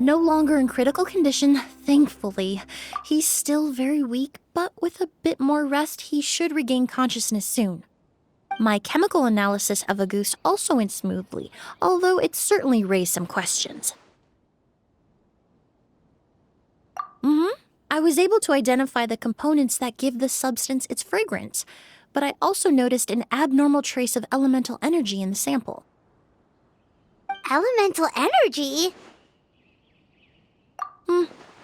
No longer in critical condition, thankfully. He's still very weak, but with a bit more rest, he should regain consciousness soon. My chemical analysis of Auguste also went smoothly, although it certainly raised some questions. I was able to identify the components that give the substance its fragrance, but I also noticed an abnormal trace of elemental energy in the sample. Elemental energy?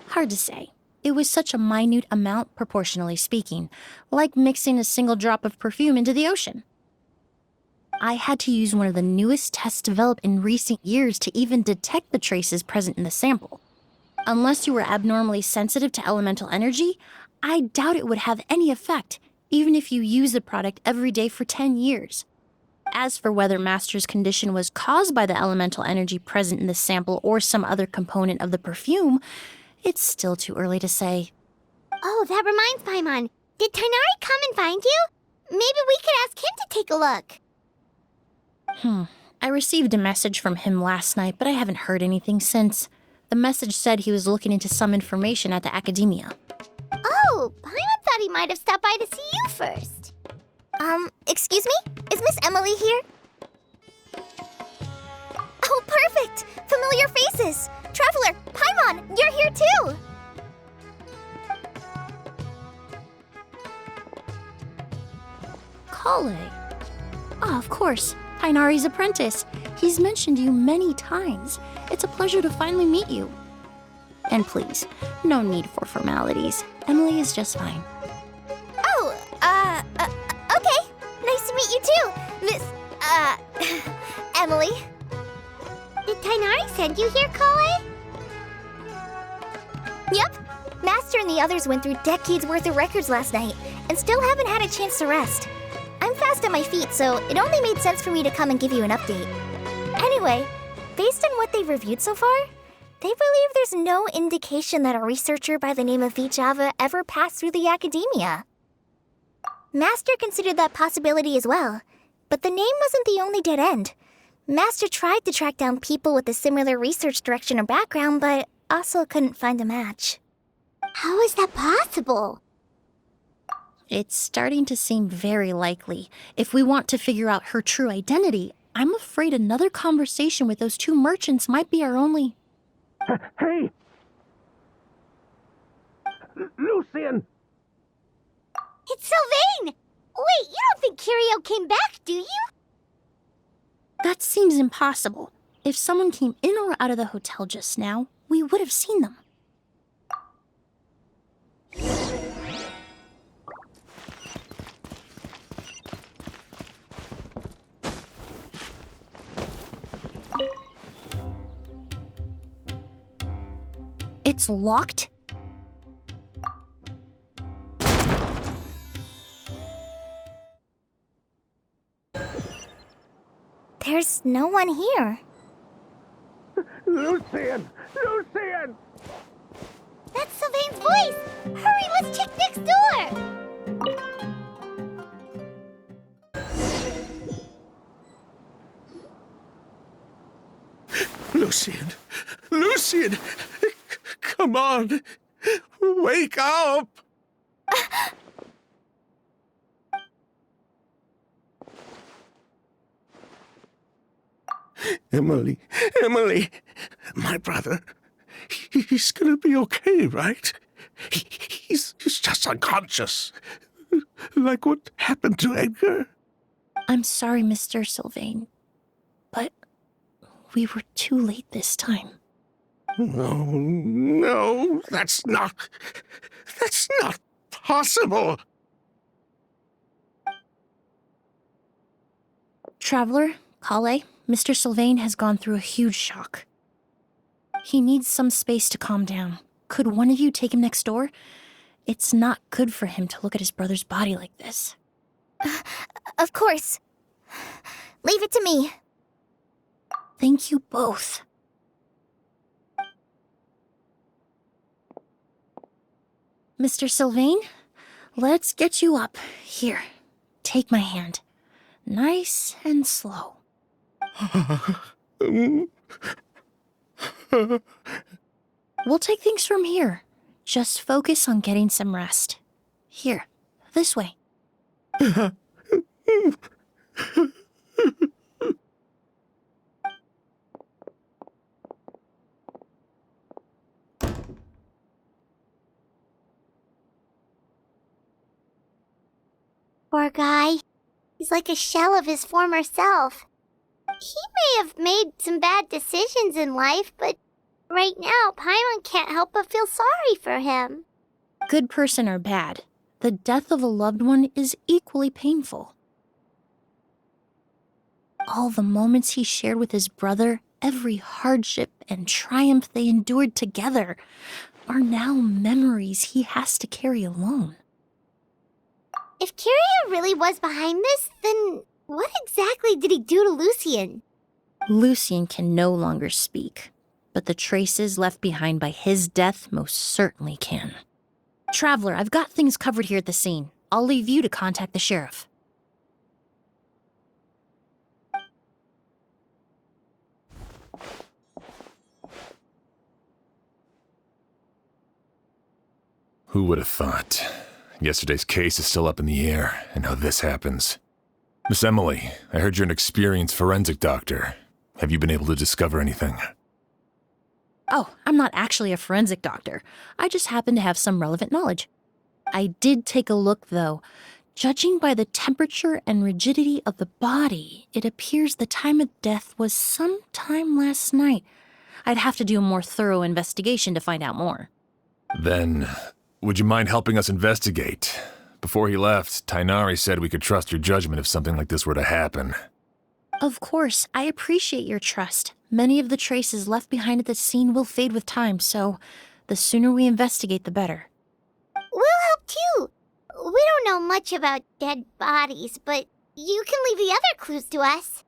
Hard to say. It was such a minute amount, proportionally speaking, like mixing a single drop of perfume into the ocean. I had to use one of the newest tests developed in recent years to even detect the traces present in the sample. Unless you were abnormally sensitive to elemental energy, I doubt it would have any effect, even if you use the product every day for 10 years. As for whether Master's condition was caused by the elemental energy present in the sample or some other component of the perfume, it's still too early to say. Oh, that reminds Paimon. Did Tighnari come and find you? Maybe we could ask him to take a look. I received a message from him last night, but I haven't heard anything since. The message said he was looking into some information at the academia. Oh, Paimon thought he might have stopped by to see you first. Excuse me? Is Miss Emily here? Oh, perfect! Familiar faces! Traveler, Paimon, you're here too! Kale. Ah, of course. Tighnari's apprentice. He's mentioned you many times. It's a pleasure to finally meet you. And please, no need for formalities. Emily is just fine. Oh, okay. Nice to meet you too, Miss, Emily. Did Tighnari send you here, Kale? Yep. Master and the others went through decades worth of records last night, and still haven't had a chance to rest. I'm fast on my feet, so it only made sense for me to come and give you an update. Anyway, based on what they've reviewed so far, they believe there's no indication that a researcher by the name of Vijava ever passed through the academia. Master considered that possibility as well, but the name wasn't the only dead end. Master tried to track down people with a similar research direction or background, but also couldn't find a match. How is that possible? It's starting to seem very likely. If we want to figure out her true identity, I'm afraid another conversation with those two merchants might be our only... Hey! Lucian! It's Sylvain! Wait, you don't think Kirio came back, do you? That seems impossible. If someone came in or out of the hotel just now, we would have seen them. It's locked? There's no one here. Lucian! Lucian! That's Sylvain's voice! Hurry, let's check next door! Lucian! Lucian! Come on! Wake up! Emily, Emily! My brother, he's gonna be okay, right? He's just unconscious. Like what happened to Edgar. I'm sorry, Mr. Sylvain, but we were too late this time. No, that's not possible. Traveler, Kale, Mr. Sylvain has gone through a huge shock. He needs some space to calm down. Could one of you take him next door? It's not good for him to look at his brother's body like this. Of course. Leave it to me. Thank you both. Mr. Sylvain, let's get you up. Here, take my hand. Nice and slow. We'll take things from here. Just focus on getting some rest. Here, this way. Poor guy. He's like a shell of his former self. He may have made some bad decisions in life, but right now, Paimon can't help but feel sorry for him. Good person or bad, the death of a loved one is equally painful. All the moments he shared with his brother, every hardship and triumph they endured together, are now memories he has to carry alone. If Kiria really was behind this, then what exactly did he do to Lucien? Lucien can no longer speak, but the traces left behind by his death most certainly can. Traveler, I've got things covered here at the scene. I'll leave you to contact the sheriff. Who would have thought? Yesterday's case is still up in the air, and now this happens. Miss Emily, I heard you're an experienced forensic doctor. Have you been able to discover anything? Oh, I'm not actually a forensic doctor. I just happen to have some relevant knowledge. I did take a look, though. Judging by the temperature and rigidity of the body, it appears the time of death was sometime last night. I'd have to do a more thorough investigation to find out more. Then, would you mind helping us investigate? Before he left, Tainari said we could trust your judgment if something like this were to happen. Of course, I appreciate your trust. Many of the traces left behind at the scene will fade with time, so the sooner we investigate, the better. We'll help too. We don't know much about dead bodies, but you can leave the other clues to us.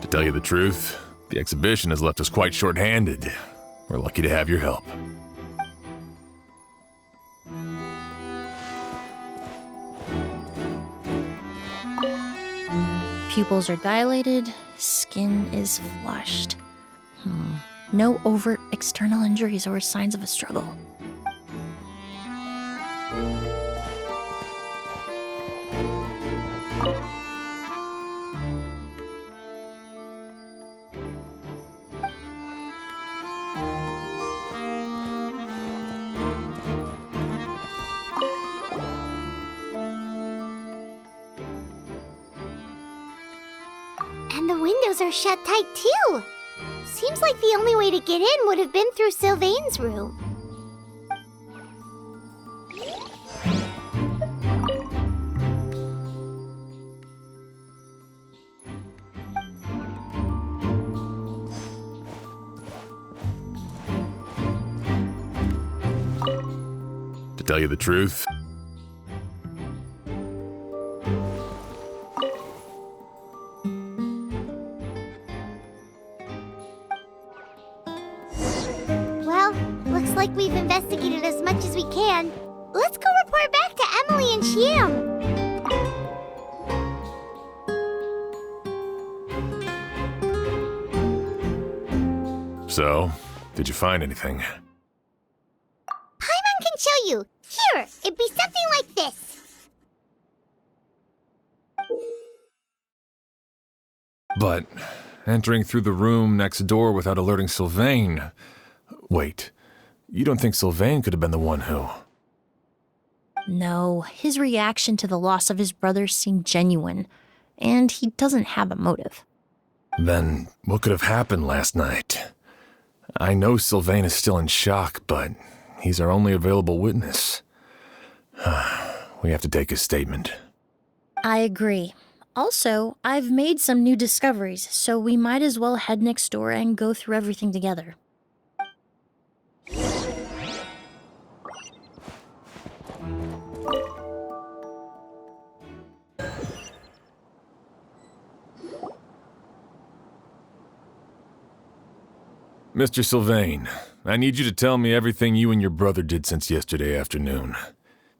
To tell you the truth, the exhibition has left us quite short-handed. We're lucky to have your help. Pupils are dilated, skin is flushed. No overt external injuries or signs of a struggle. And the windows are shut tight too. Seems like the only way to get in would have been through Sylvain's room. To tell you the truth, Well, looks like we've investigated as much as we can. Let's go report back to Emily and Shiam. so, did you find anything? Paimon can show you. Here, it'd be something like this. But entering through the room next door without alerting Sylvain... Wait, you don't think Sylvain could have been the one who... No, his reaction to the loss of his brother seemed genuine, and he doesn't have a motive. Then what could have happened last night? I know Sylvain is still in shock, but he's our only available witness. We have to take his statement. I agree. Also, I've made some new discoveries, so we might as well head next door and go through everything together. Mr. Sylvain, I need you to tell me everything you and your brother did since yesterday afternoon.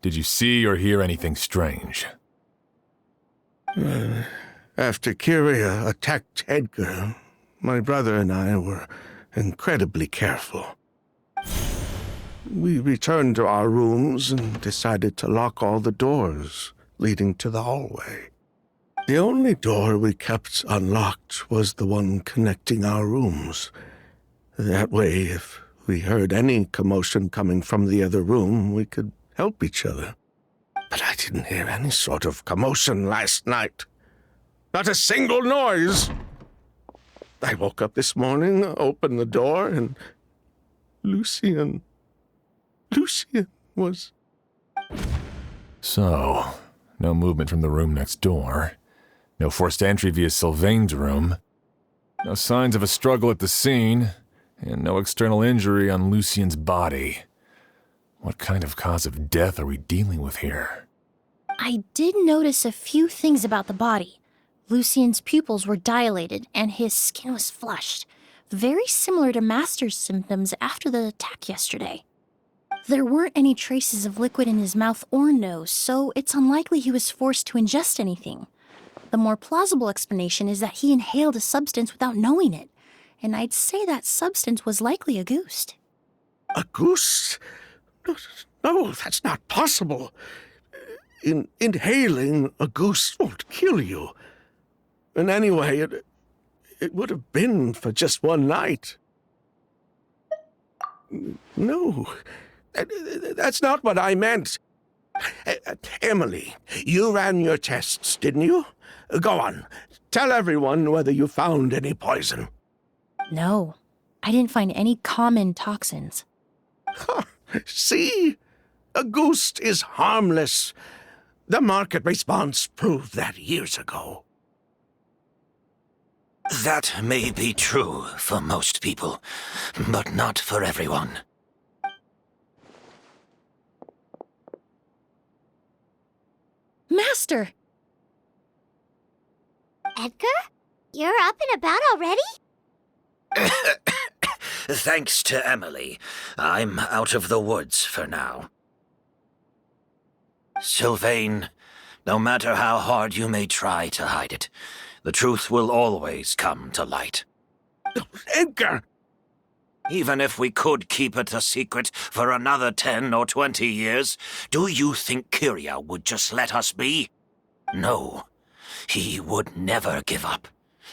Did you see or hear anything strange? After Kyria attacked Edgar, my brother and I were incredibly careful. We returned to our rooms and decided to lock all the doors leading to the hallway. The only door we kept unlocked was the one connecting our rooms. That way, if we heard any commotion coming from the other room, we could help each other. But I didn't hear any sort of commotion last night. Not a single noise. I woke up this morning, opened the door, and Lucian was... So, no movement from the room next door. No forced entry via Sylvain's room. No signs of a struggle at the scene. And no external injury on Lucian's body. What kind of cause of death are we dealing with here? I did notice a few things about the body. Lucian's pupils were dilated, and his skin was flushed, very similar to Master's symptoms after the attack yesterday. There weren't any traces of liquid in his mouth or nose, so it's unlikely he was forced to ingest anything. The more plausible explanation is that he inhaled a substance without knowing it, and I'd say that substance was likely a ghost. A goose? No, that's not possible. Inhaling a goose won't kill you. And anyway, it would have been for just one night. No, that's not what I meant. Emily, you ran your tests, didn't you? Go on, tell everyone whether you found any poison. No, I didn't find any common toxins. See? A ghost is harmless. The market response proved that years ago. That may be true for most people, but not for everyone. Master! Edgar? You're up and about already? Thanks to Emily, I'm out of the woods for now. Sylvain, no matter how hard you may try to hide it, the truth will always come to light. Edgar! Even if we could keep it a secret for another 10 or 20 years, do you think Kyria would just let us be? No, he would never give up.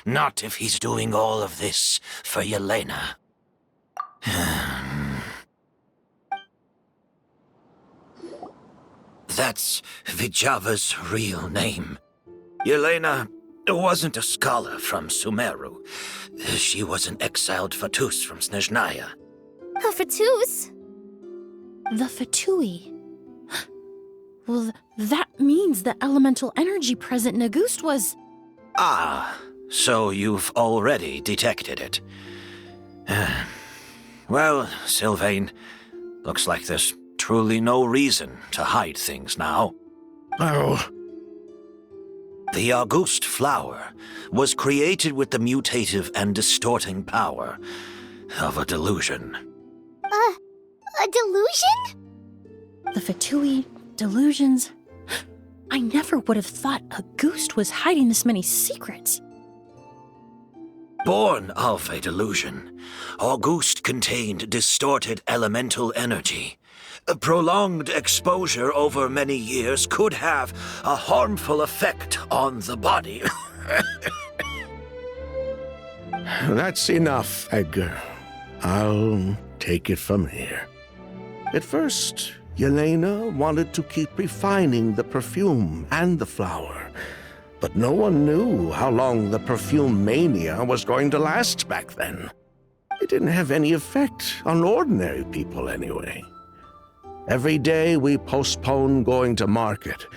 Not if he's doing all of this for Yelena. That's Vijava's real name. Yelena wasn't a scholar from Sumeru. She was an exiled Fatus from Snezhnaya. Oh, Fatus? The Fatui. Well, that means the elemental energy present in a ghost was... Ah, so you've already detected it. Well, Sylvain, looks like there's truly no reason to hide things now. Oh, The August flower was created with the mutative and distorting power of a delusion. A delusion? The Fatui, delusions... I never would have thought a ghost was hiding this many secrets. Born of a delusion, August contained distorted elemental energy. A prolonged exposure over many years could have a harmful effect on the body. that's enough, Edgar. I'll take it from here. At first, Yelena wanted to keep refining the perfume and the flower, but no one knew how long the perfume mania was going to last back then. It didn't have any effect on ordinary people anyway. Every day we postponed going to market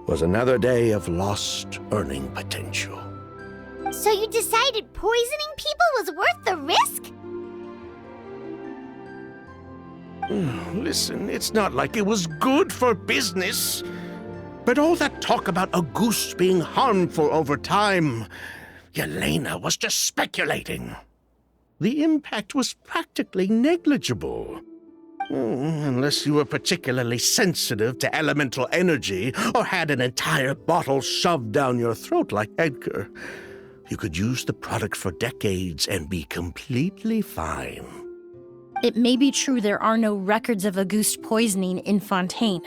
was another day of lost earning potential. So you decided poisoning people was worth the risk? Listen, it's not like it was good for business. But all that talk about a goose being harmful over time, Yelena was just speculating. the impact was practically negligible. Unless you were particularly sensitive to elemental energy or had an entire bottle shoved down your throat like Edgar. You could use the product for decades and be completely fine. It may be true there are no records of Auguste poisoning in Fontaine.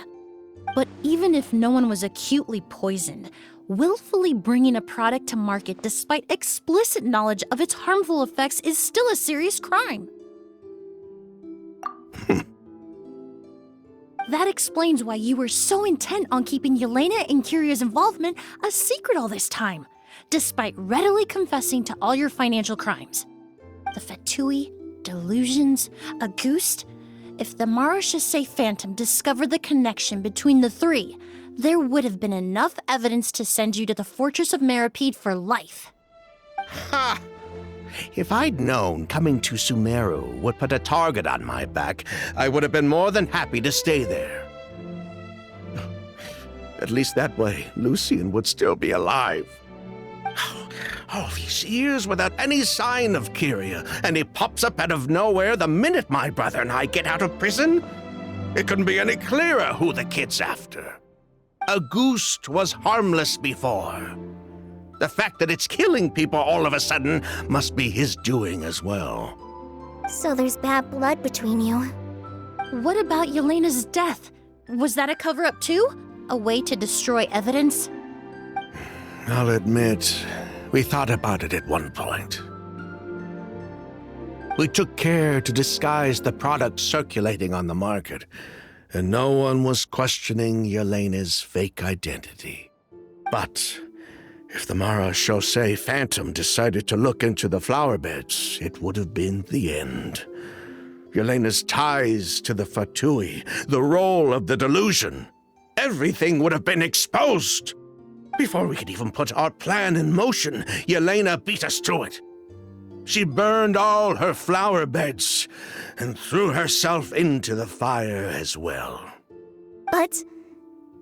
But even if no one was acutely poisoned, willfully bringing a product to market despite explicit knowledge of its harmful effects is still a serious crime. That explains why you were so intent on keeping Yelena and Kyria's involvement a secret all this time, despite readily confessing to all your financial crimes. The Fatui, delusions, Auguste. If the Marechaussee Phantom discovered the connection between the three, there would have been enough evidence to send you to the Fortress of Meripede for life. Ha! If I'd known coming to Sumeru would put a target on my back, I would have been more than happy to stay there. At least that way, Lucien would still be alive. All these years without any sign of Kyria, and he pops up out of nowhere the minute my brother and I get out of prison? It couldn't be any clearer who the kid's after. Auguste was harmless before. The fact that it's killing people all of a sudden must be his doing as well. So there's bad blood between you. What about Yelena's death? Was that a cover-up too? A way to destroy evidence? I'll admit, we thought about it at one point. We took care to disguise the product circulating on the market, and no one was questioning Yelena's fake identity. But if the Marechaussee Phantom decided to look into the flower beds, it would have been the end. Yelena's ties to the Fatui, the role of the delusion, everything would have been exposed. Before we could even put our plan in motion, Yelena beat us to it. She burned all her flower beds and threw herself into the fire as well. But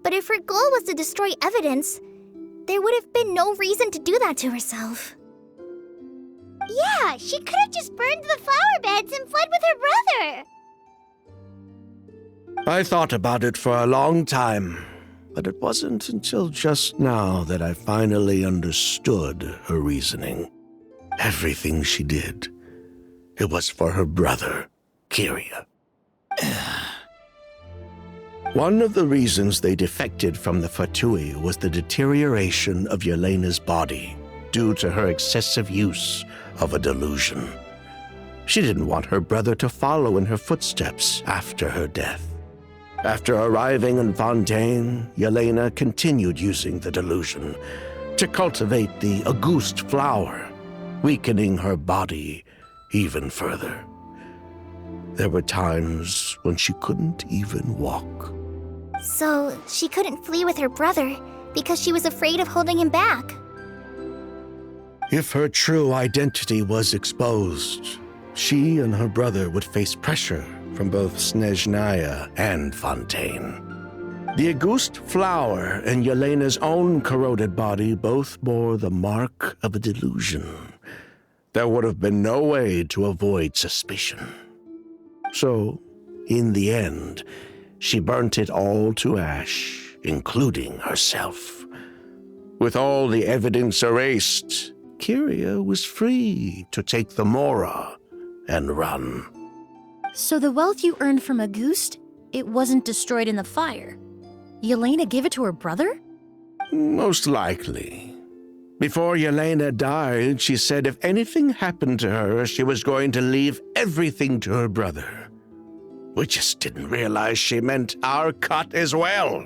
if her goal was to destroy evidence, there would have been no reason to do that to herself. Yeah, she could have just burned the flower beds and fled with her brother. I thought about it for a long time, but it wasn't until just now that I finally understood her reasoning. Everything she did, it was for her brother, Kyria. One of the reasons they defected from the Fatui was the deterioration of Yelena's body due to her excessive use of a delusion. She didn't want her brother to follow in her footsteps after her death. After arriving in Fontaine, Yelena continued using the delusion to cultivate the Auguste flower, weakening her body even further. There were times when she couldn't even walk. So she couldn't flee with her brother because she was afraid of holding him back. If her true identity was exposed, she and her brother would face pressure from both Snezhnaya and Fontaine. The Auguste flower and Yelena's own corroded body both bore the mark of a delusion. There would have been no way to avoid suspicion. So, in the end, she burnt it all to ash, including herself. With all the evidence erased, Kyria was free to take the Mora and run. So the wealth you earned from Auguste, it wasn't destroyed in the fire. Yelena gave it to her brother? Most likely. Before Yelena died, she said if anything happened to her, she was going to leave everything to her brother. We just didn't realize she meant our cut as well.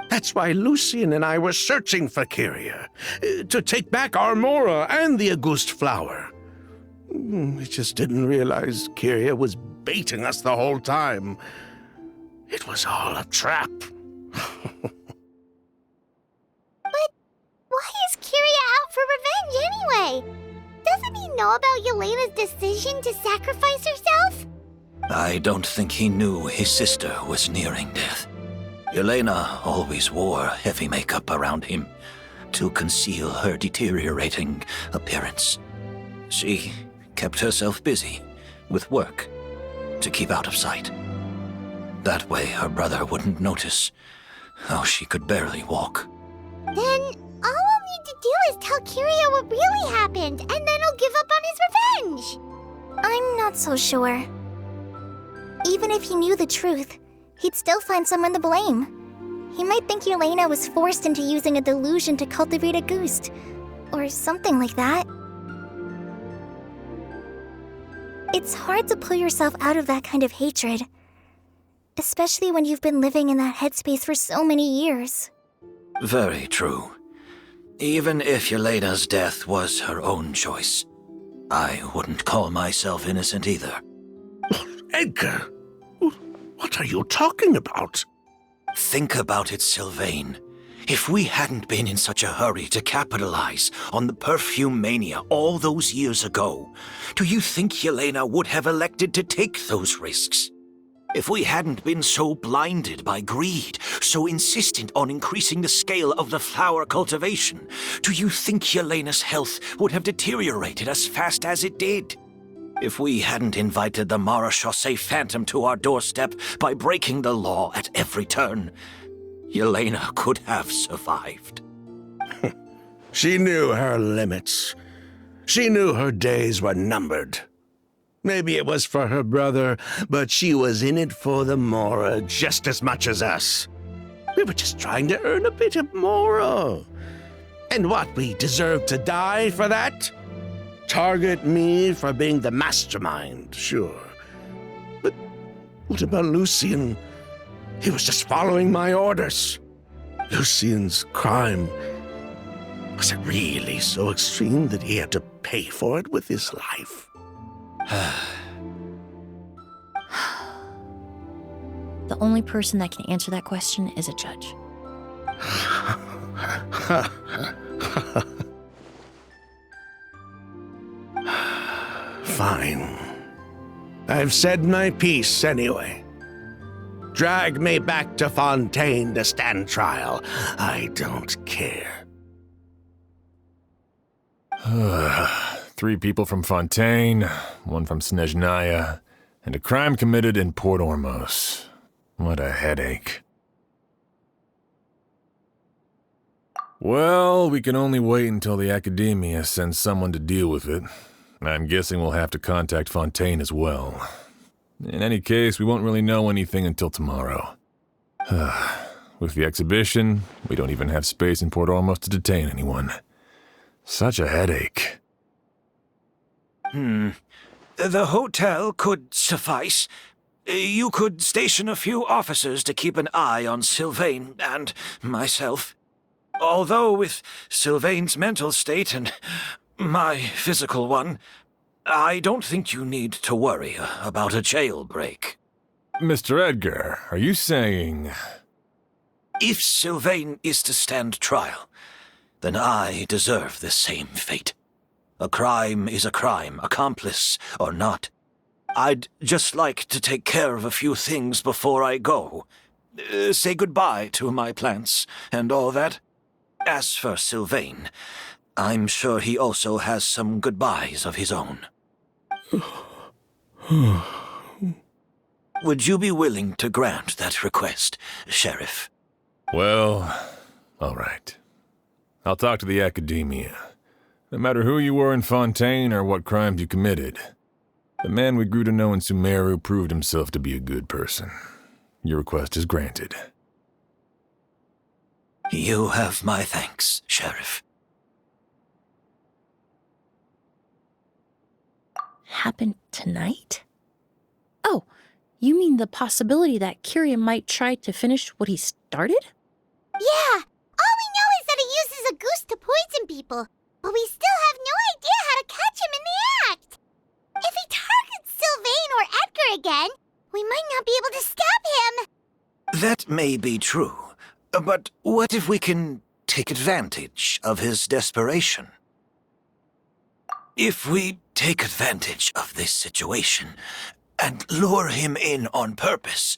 That's why Lucien and I were searching for Kyria, to take back our Mora and the Auguste flower. We just didn't realize Kyria was baiting us the whole time. It was all a trap. But why is Kyria out for revenge anyway? Doesn't he know about Yelena's decision to sacrifice herself? I don't think he knew his sister was nearing death. Yelena always wore heavy makeup around him to conceal her deteriorating appearance. She kept herself busy with work to keep out of sight. That way her brother wouldn't notice how she could barely walk. Then all we'll need to do is tell Kiria what really happened, and then he'll give up on his revenge. I'm not so sure. Even if he knew the truth, he'd still find someone to blame. He might think Yelena was forced into using a delusion to cultivate a ghost, or something like that. It's hard to pull yourself out of that kind of hatred, especially when you've been living in that headspace for so many years. Very true. Even if Yelena's death was her own choice, I wouldn't call myself innocent either. Edgar, what are you talking about? Think about it, Sylvain. If we hadn't been in such a hurry to capitalize on the perfume mania all those years ago, do you think Yelena would have elected to take those risks? If we hadn't been so blinded by greed, so insistent on increasing the scale of the flower cultivation, do you think Yelena's health would have deteriorated as fast as it did? If we hadn't invited the Marechaussee Phantom to our doorstep by breaking the law at every turn, Yelena could have survived. She knew her limits. She knew her days were numbered. Maybe it was for her brother, but she was in it for the Mora just as much as us. We were just trying to earn a bit of Mora. And what, we deserve to die for that? Target me for being the mastermind, sure. But what about Lucien? He was just following my orders. Lucien's crime, was it really so extreme that he had to pay for it with his life? The only person that can answer that question is a judge. Fine. I've said my piece anyway. Drag me back to Fontaine to stand trial. I don't care. 3 people from Fontaine, 1 from Snezhnaya, and a crime committed in Port Ormos. What a headache. Well, we can only wait until the Academia sends someone to deal with it. I'm guessing we'll have to contact Fontaine as well. In any case, we won't really know anything until tomorrow. With the exhibition, we don't even have space in Port Ormos to detain anyone. Such a headache. The hotel could suffice. You could station a few officers to keep an eye on Sylvain and myself. Although with Sylvain's mental state and my physical one, I don't think you need to worry about a jailbreak. Mr. Edgar, are you saying... If Sylvain is to stand trial, then I deserve the same fate. A crime is a crime, accomplice or not. I'd just like to take care of a few things before I go. Say goodbye to my plants and all that. As for Sylvain, I'm sure he also has some goodbyes of his own. Would you be willing to grant that request, Sheriff? Well, all right. I'll talk to the Academia. No matter who you were in Fontaine or what crimes you committed, the man we grew to know in Sumeru proved himself to be a good person. Your request is granted. You have my thanks, Sheriff. Happened tonight? Oh, you mean the possibility that Kiria might try to finish what he started? Yeah, all we know is that he uses a goose to poison people, but we still have no idea how to catch him in the act. If he targets Sylvain or Edgar again, we might not be able to stop him. That may be true, but what if we can take advantage of his desperation? If we take advantage of this situation and lure him in on purpose,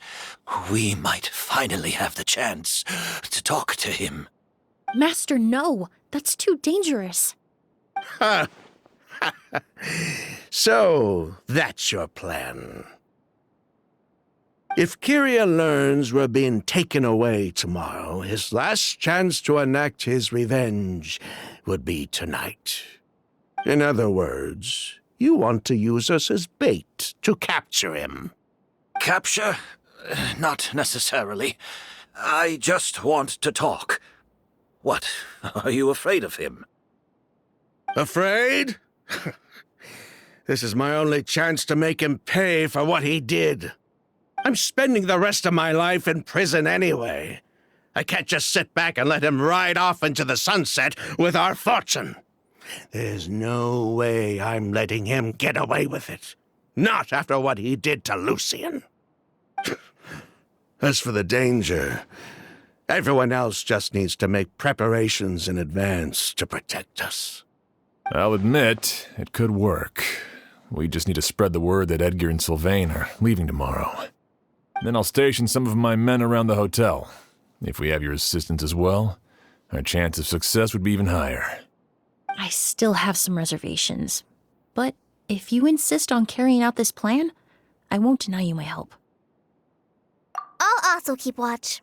we might finally have the chance to talk to him. Master, no. That's too dangerous. Ha! So, that's your plan. If Kyria learns we're being taken away tomorrow, his last chance to enact his revenge would be tonight. In other words, you want to use us as bait to capture him. Capture? Not necessarily. I just want to talk. What? Are you afraid of him? Afraid? This is my only chance to make him pay for what he did. I'm spending the rest of my life in prison anyway. I can't just sit back and let him ride off into the sunset with our fortune. There's no way I'm letting him get away with it. Not after what he did to Lucian. As for the danger, everyone else just needs to make preparations in advance to protect us. I'll admit, it could work. We just need to spread the word that Edgar and Sylvain are leaving tomorrow. Then I'll station some of my men around the hotel. If we have your assistance as well, our chance of success would be even higher. I still have some reservations, but if you insist on carrying out this plan, I won't deny you my help. I'll also keep watch.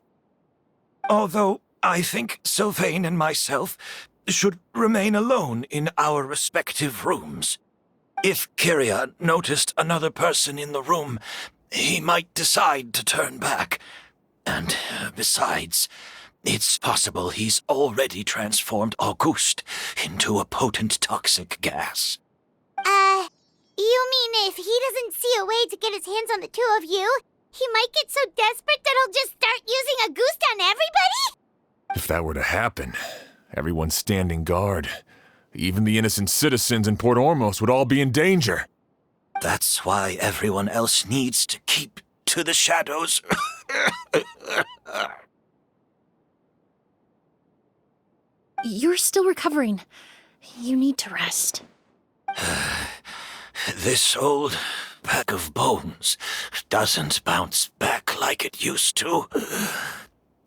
Although I think Sylvain and myself should remain alone in our respective rooms. If Kyria noticed another person in the room, he might decide to turn back. And besides, it's possible he's already transformed Auguste into a potent toxic gas. You mean if he doesn't see a way to get his hands on the two of you, he might get so desperate that he'll just start using Auguste on everybody? If that were to happen, everyone standing guard, even the innocent citizens in Port Ormos would all be in danger. That's why everyone else needs to keep to the shadows. You're still recovering. You need to rest. This old bag of bones doesn't bounce back like it used to.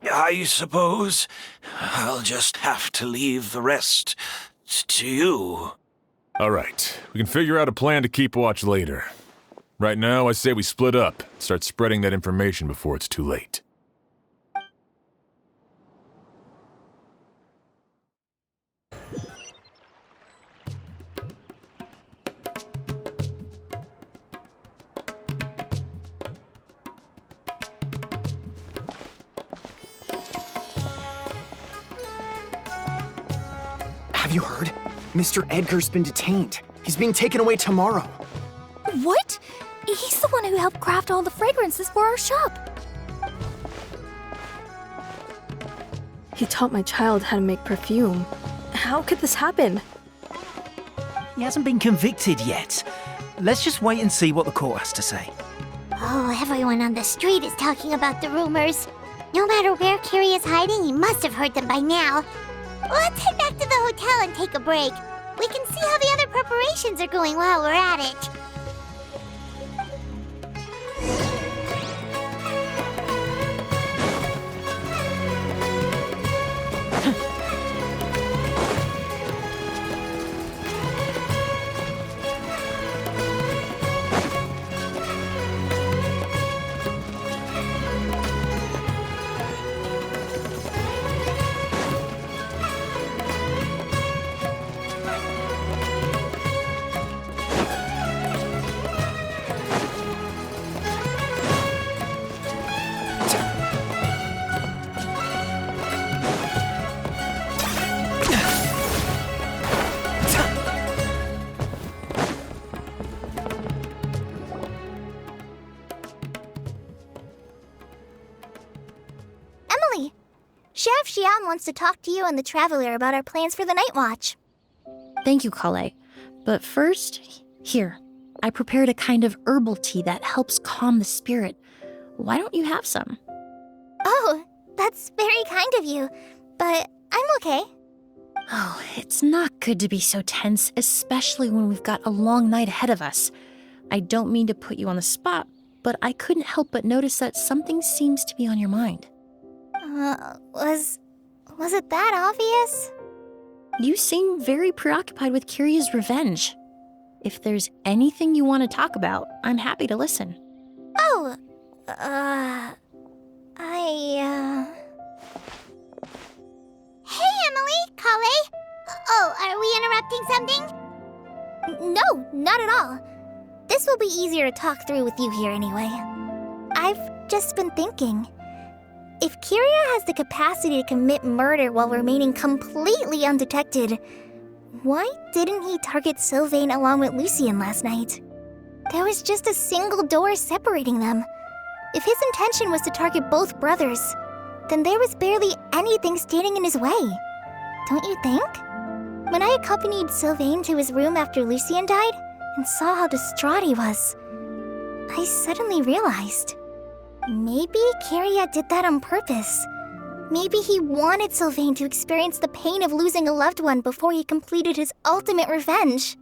I suppose I'll just have to leave the rest to you. All right, we can figure out a plan to keep watch later. Right now, I say we split up, start spreading that information before it's too late. Have you heard? Mr. Edgar's been detained. He's being taken away tomorrow. What? He's the one who helped craft all the fragrances for our shop. He taught my child how to make perfume. How could this happen? He hasn't been convicted yet. Let's just wait and see what the court has to say. Oh, everyone on the street is talking about the rumors. No matter where Kyria is hiding, he must have heard them by now. Let's head back to the hotel and take a break. We can see how the other preparations are going while we're at it. Emily, Sheriff Xian wants to talk to you and the Traveler about our plans for the night watch. Thank you, Kale. But first, here, I prepared a kind of herbal tea that helps calm the spirit. Why don't you have some? Oh, that's very kind of you, but I'm okay. Oh, it's not good to be so tense, especially when we've got a long night ahead of us. I don't mean to put you on the spot, but I couldn't help but notice that something seems to be on your mind. Was it that obvious? You seem very preoccupied with Kyria's revenge. If there's anything you want to talk about, I'm happy to listen. Oh, Hey, Emily, Kale. Oh, are we interrupting something? No, not at all. This will be easier to talk through with you here anyway. I've just been thinking. If Kiria has the capacity to commit murder while remaining completely undetected, why didn't he target Sylvain along with Lucien last night? There was just a single door separating them. If his intention was to target both brothers, then there was barely anything standing in his way. Don't you think? When I accompanied Sylvain to his room after Lucien died and saw how distraught he was, I suddenly realized. Maybe Kiria did that on purpose. Maybe he wanted Sylvain to experience the pain of losing a loved one before he completed his ultimate revenge.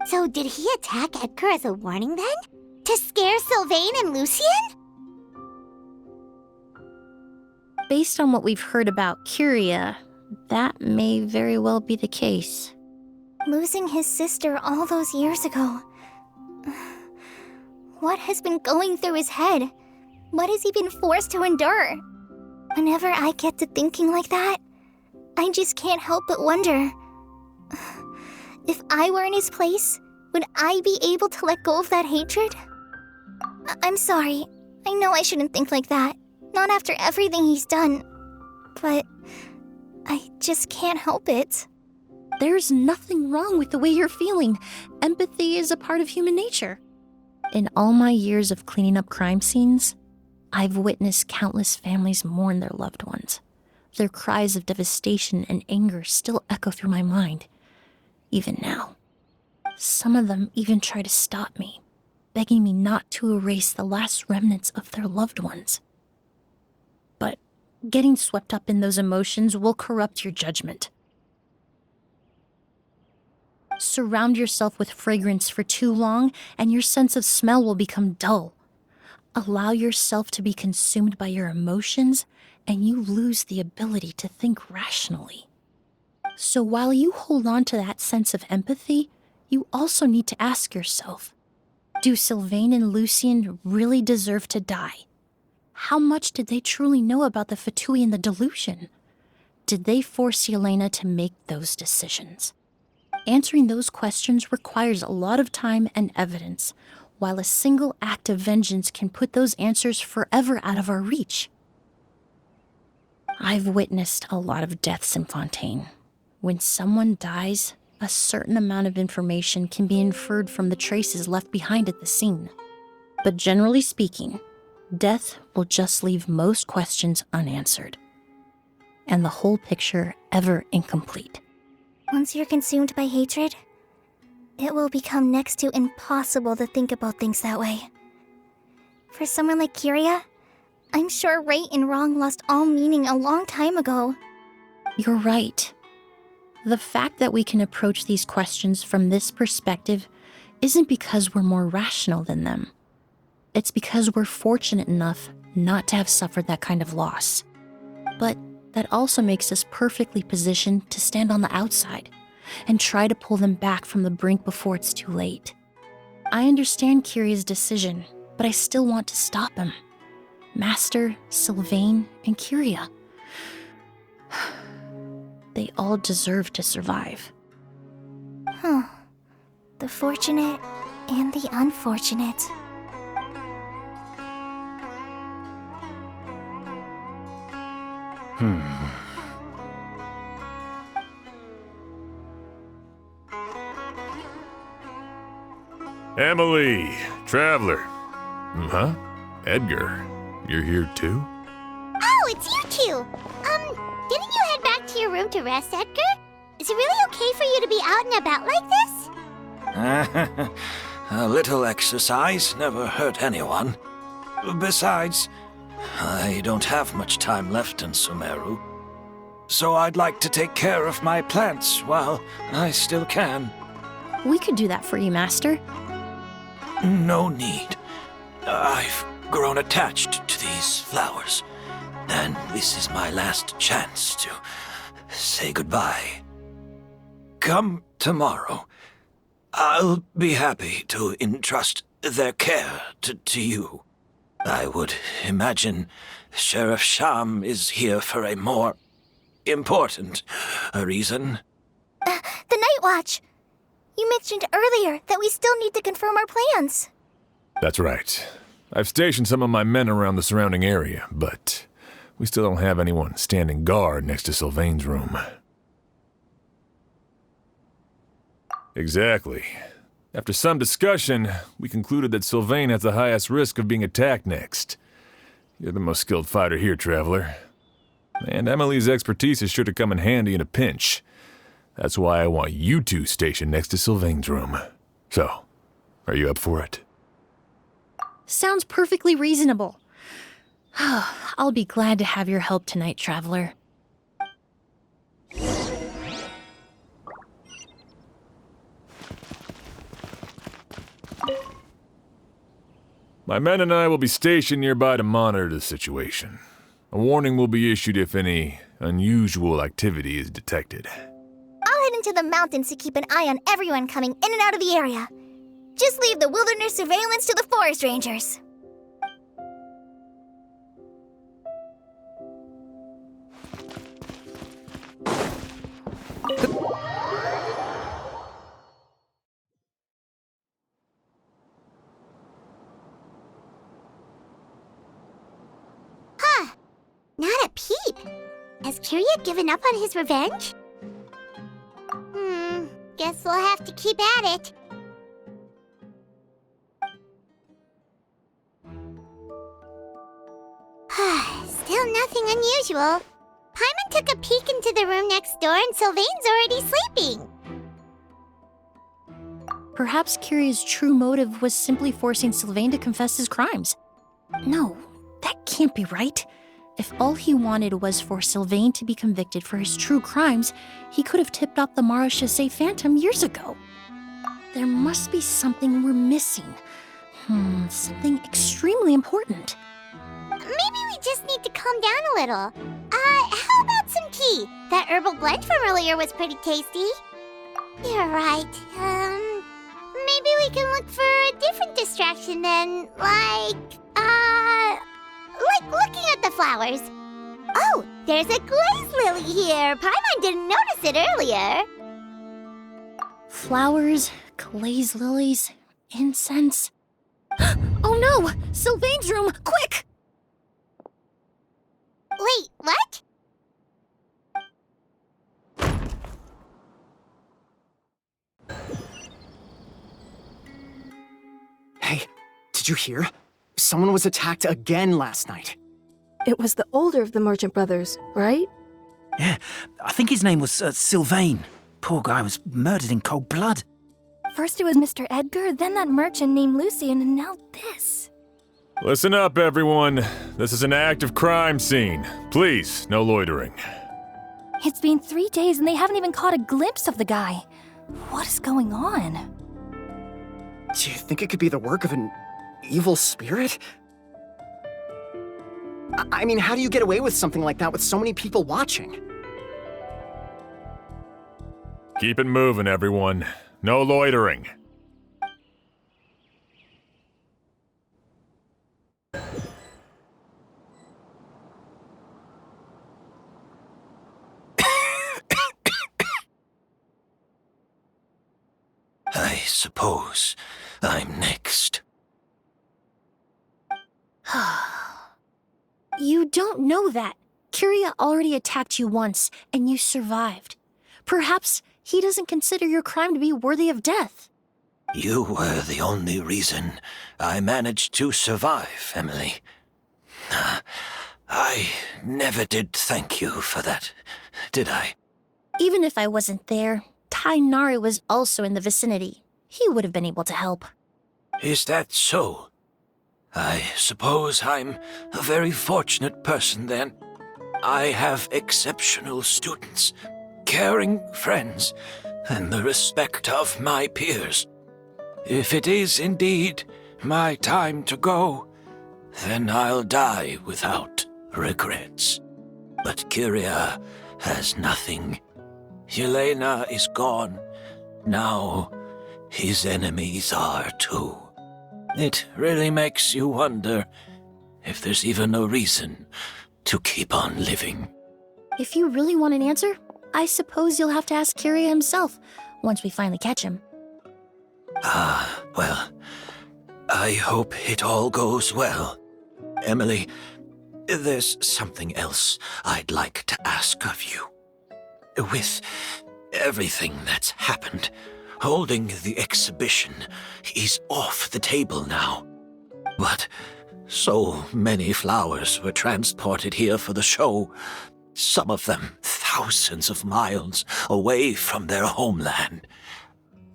So did he attack Edgar as a warning then? To scare Sylvain and Lucien? Based on what we've heard about Kiria, that may very well be the case. Losing his sister all those years ago. What has been going through his head? What has he been forced to endure? Whenever I get to thinking like that, I just can't help but wonder. If I were in his place, would I be able to let go of that hatred? I'm sorry. I know I shouldn't think like that. Not after everything he's done. But I just can't help it. There's nothing wrong with the way you're feeling. Empathy is a part of human nature. In all my years of cleaning up crime scenes, I've witnessed countless families mourn their loved ones. Their cries of devastation and anger still echo through my mind, even now. Some of them even try to stop me, begging me not to erase the last remnants of their loved ones. But getting swept up in those emotions will corrupt your judgment. Surround yourself with fragrance for too long, and your sense of smell will become dull. Allow yourself to be consumed by your emotions, and you lose the ability to think rationally. So while you hold on to that sense of empathy, you also need to ask yourself, do Sylvain and Lucien really deserve to die? How much did they truly know about the Fatui and the delusion? Did they force Yelena to make those decisions? Answering those questions requires a lot of time and evidence, while a single act of vengeance can put those answers forever out of our reach. I've witnessed a lot of deaths in Fontaine. When someone dies, a certain amount of information can be inferred from the traces left behind at the scene. But generally speaking, death will just leave most questions unanswered, and the whole picture ever incomplete. Once you're consumed by hatred, it will become next to impossible to think about things that way. For someone like Kiria, I'm sure right and wrong lost all meaning a long time ago. You're right. The fact that we can approach these questions from this perspective isn't because we're more rational than them. It's because we're fortunate enough not to have suffered that kind of loss. But that also makes us perfectly positioned to stand on the outside and try to pull them back from the brink before it's too late. I understand Kiria's decision, but I still want to stop him. Master, Sylvain, and Kiria. They all deserve to survive. The fortunate and the unfortunate. Emily, Traveler. Huh? Edgar, you're here too? Oh, it's you two! Didn't you head back to your room to rest, Edgar? Is it really okay for you to be out and about like this? A little exercise never hurt anyone. Besides, I don't have much time left in Sumeru. So I'd like to take care of my plants while I still can. We could do that for you, Master. No need. I've grown attached to these flowers, and this is my last chance to say goodbye. Come tomorrow, I'll be happy to entrust their care to you. I would imagine Sheriff Sham is here for a more important reason. The Night Watch! You mentioned earlier that we still need to confirm our plans. That's right. I've stationed some of my men around the surrounding area, but we still don't have anyone standing guard next to Sylvain's room. Exactly. After some discussion, we concluded that Sylvain has the highest risk of being attacked next. You're the most skilled fighter here, Traveler. And Emily's expertise is sure to come in handy in a pinch. That's why I want you two stationed next to Sylvain's room. So, are you up for it? Sounds perfectly reasonable. I'll be glad to have your help tonight, Traveler. My men and I will be stationed nearby to monitor the situation. A warning will be issued if any unusual activity is detected. I'll head into the mountains to keep an eye on everyone coming in and out of the area. Just leave the wilderness surveillance to the forest rangers. Not a peep. Has Kiria given up on his revenge? Guess we'll have to keep at it. Still nothing unusual. Paimon took a peek into the room next door and Sylvain's already sleeping. Perhaps Kiria's true motive was simply forcing Sylvain to confess his crimes. No, that can't be right. If all he wanted was for Sylvain to be convicted for his true crimes, he could have tipped off the Marechaussee Phantom years ago. There must be something we're missing. Something extremely important. Maybe we just need to calm down a little. How about some tea? That herbal blend from earlier was pretty tasty. You're right. Maybe we can look for a different distraction then, like looking at the flowers. Oh, there's a glaze lily here. Paimon didn't notice it earlier. Flowers, glaze lilies, incense. Oh no! Sylvain's room! Quick! Wait, what? Hey, did you hear? Someone was attacked again last night. It was the older of the merchant brothers, right? Yeah, I think his name was Sylvain. Poor guy was murdered in cold blood. First it was Mr. Edgar, then that merchant named Lucian, and now this. Listen up, everyone. This is an active crime scene. Please, no loitering. It's been 3 days and they haven't even caught a glimpse of the guy. What is going on? Do you think it could be the work of an evil spirit? I mean, how do you get away with something like that with so many people watching? Keep it moving, everyone. No loitering. I suppose I'm next. You don't know that. Kiria already attacked you once, and you survived. Perhaps he doesn't consider your crime to be worthy of death. You were the only reason I managed to survive, Emily. I never did thank you for that, did I? Even if I wasn't there, Tainari was also in the vicinity. He would have been able to help. Is that so? I suppose I'm a very fortunate person then. I have exceptional students, caring friends, and the respect of my peers. If it is indeed my time to go, then I'll die without regrets. But Kiria has nothing. Yelena is gone. Now, his enemies are too. It really makes you wonder if there's even a reason to keep on living. If you really want an answer, I suppose you'll have to ask Kyria himself once we finally catch him. Well, I hope it all goes well. Emily, there's something else I'd like to ask of you. With everything that's happened, holding the exhibition is off the table now. But so many flowers were transported here for the show, some of them thousands of miles away from their homeland.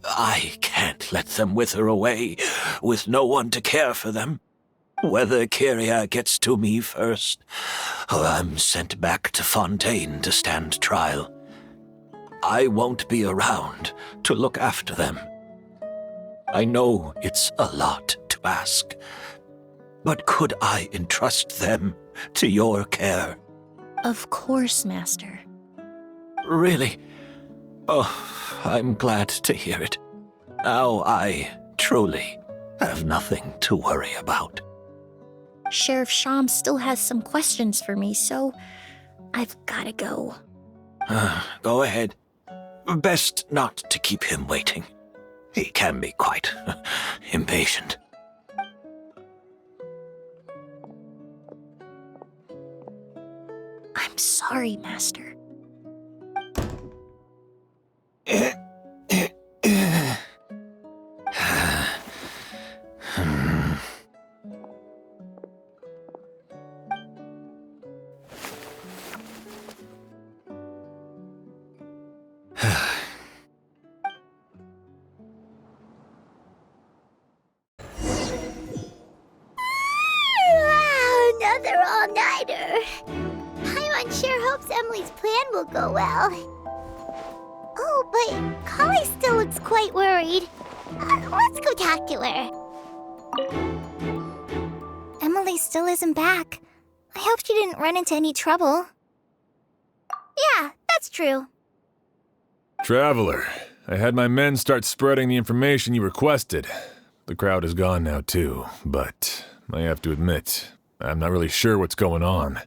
I can't let them wither away with no one to care for them. Whether Kyria gets to me first, or I'm sent back to Fontaine to stand trial, I won't be around to look after them. I know it's a lot to ask, but could I entrust them to your care? Of course, Master. Really? Oh, I'm glad to hear it. Now I truly have nothing to worry about. Sheriff Sham still has some questions for me, so I've gotta go. Go ahead. Best not to keep him waiting. He can be quite impatient. I'm sorry, Master. Wow, another all-nighter. I'm unsure hopes Emily's plan will go well. Oh, but Collie still looks quite worried. Let's go talk to her. Emily still isn't back. I hope she didn't run into any trouble. Yeah, that's true. Traveler, I had my men start spreading the information you requested. The crowd is gone now too, but I have to admit, I'm not really sure what's going on.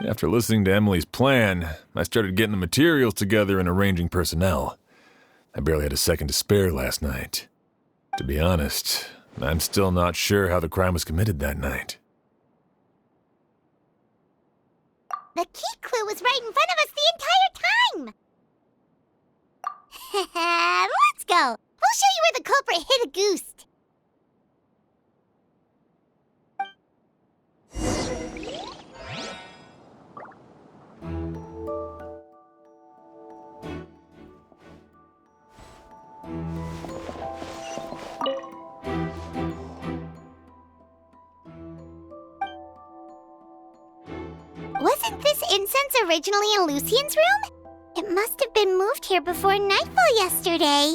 After listening to Emily's plan, I started getting the materials together and arranging personnel. I barely had a second to spare last night. To be honest, I'm still not sure how the crime was committed that night. The key clue was right in front of us the entire time. Let's go. We'll show you where the culprit hid a goose. Wasn't this incense originally in Lucien's room? It must have been moved here before nightfall yesterday.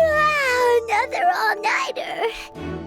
Wow, another all-nighter.